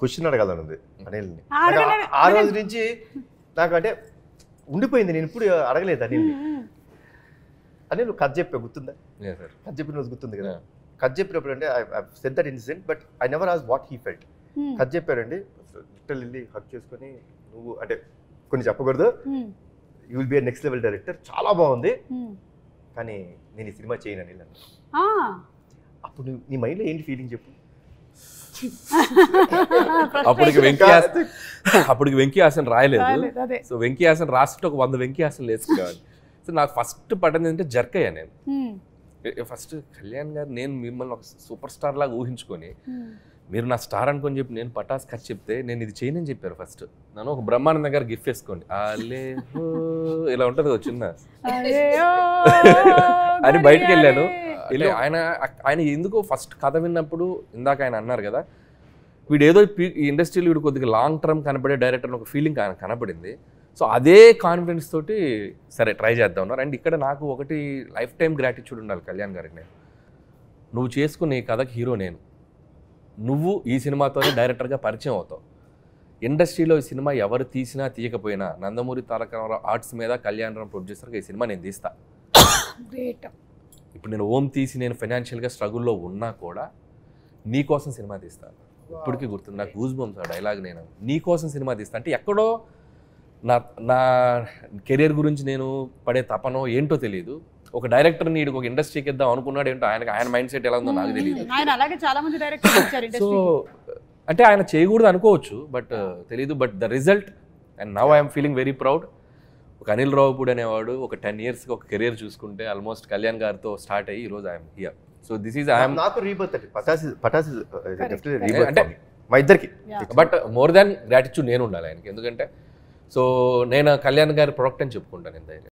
Question అడగాలనుంది అనిల్ని. ఆ రోజు నుంచి నాకు అంటే ఉండిపోయింది, నేను ఇప్పుడు అడగలేదు అనిల్ని. అనిల్ నువ్వు కథ చెప్పా గుర్తుందా? కథ చెప్పిన రోజు గుర్తుంది కదా? కథ చెప్పినప్పుడు అంటే I said that incident but I never asked what he felt. కథ చెప్పారండి, లిటరల్లీ వెళ్ళి హక్ చేసుకొని నువ్వు అంటే కొన్ని చెప్పకూడదు, you will be a next level director, చాలా బాగుంది కానీ నేను ఈ సినిమా చేయను అనిల్ అన్న. అప్పుడు నీ మైండ్లో ఏంటి ఫీలింగ్ చెప్పు? అప్పటికి వెంకీ హాసన్ రాయలేదు. సో వెంకీ హాసన్ రాస్తే ఒక 100 వెంకీ హాసన్ వేసుకోవాలి. సో నాకు ఫస్ట్ పడ్డది ఏంటంటే జర్క్ అయ్యా నేను. ఫస్ట్ కళ్యాణ్ గారు నేను మిమ్మల్ని ఒక సూపర్ స్టార్ లాగా ఊహించుకొని మీరు నా స్టార్ అనుకొని చెప్పి నేను పటాస్ ఖర్చు చెప్తే నేను ఇది చేయనని చెప్పారు. ఫస్ట్ నన్ను ఒక బ్రహ్మానందం గారు గిఫ్ట్ వేసుకోండి ఇలా ఉంటుంది ఒక చిన్న అని బయటకు వెళ్ళాను. ఆయన ఎందుకో ఫస్ట్ కథ విన్నప్పుడు ఇందాక ఆయన అన్నారు కదా, వీడు ఏదో ఈ ఇండస్ట్రీలో వీడు కొద్దిగా లాంగ్ టర్మ్ కనబడే డైరెక్టర్ ఒక ఫీలింగ్ ఆయన కనపడింది. సో అదే కాన్ఫిడెన్స్ తోటి సరే ట్రై చేద్దాం ఉన్నారు. అండ్ ఇక్కడ నాకు ఒకటి లైఫ్ టైం గ్రాటిట్యూడ్ ఉండాలి కళ్యాణ్ గారికి. నేను నువ్వు చేసుకునే కథకి హీరో నేను, నువ్వు ఈ సినిమాతోనే డైరెక్టర్గా పరిచయం అవుతావు. ఇండస్ట్రీలో ఈ సినిమా ఎవరు తీసినా తీయకపోయినా నందమూరి తారక రామారావు ఆర్ట్స్ మీద కళ్యాణ్ రామ్ ప్రొడ్యూసర్గా ఈ సినిమా నేను తీస్తా. ఇప్పుడు నేను ఓం తీసి నేను ఫైనాన్షియల్గా స్ట్రగుల్లో ఉన్నా కూడా నీ కోసం సినిమా తీస్తాను. ఇప్పటికీ గుర్తుంది నాకు గూస్ బంప్స్ ఆ డైలాగ్. నేను నీ కోసం సినిమా తీస్తా అంటే ఎక్కడో నా కెరీర్ గురించి నేను పడే తపనో ఏంటో తెలియదు. ఒక డైరెక్టర్ నీడు ఒక ఇండస్ట్రీకి ఇద్దాం అనుకున్నాడు ఏంటో, ఆయన మైండ్ సెట్ ఎలా ఉందో నాకు తెలియదు. సో అంటే ఆయన చేయకూడదు అనుకోవచ్చు బట్ తెలీదు. But the result and now I'm feeling very proud. ఒక అనిల్ రావుపూడి అనేవాడు ఒక 10 yearsకి ఒక కెరీర్ చూసుకుంటే ఆల్మోస్ట్ కళ్యాణ్ గారితో స్టార్ట్ అయ్యి ఈరోజు I'm here. So this is I'm నాకు రీబర్త్ అంటే పటాస్ అంటే మా ఇద్దరికి. బట్ మోర్ దాన్ గ్రాటిట్యూడ్ నేను ఉండాలి ఆయనకి. ఎందుకంటే సో నేను కళ్యాణ్ గారి ప్రొడక్ట్ అని చెప్పుకుంటాను.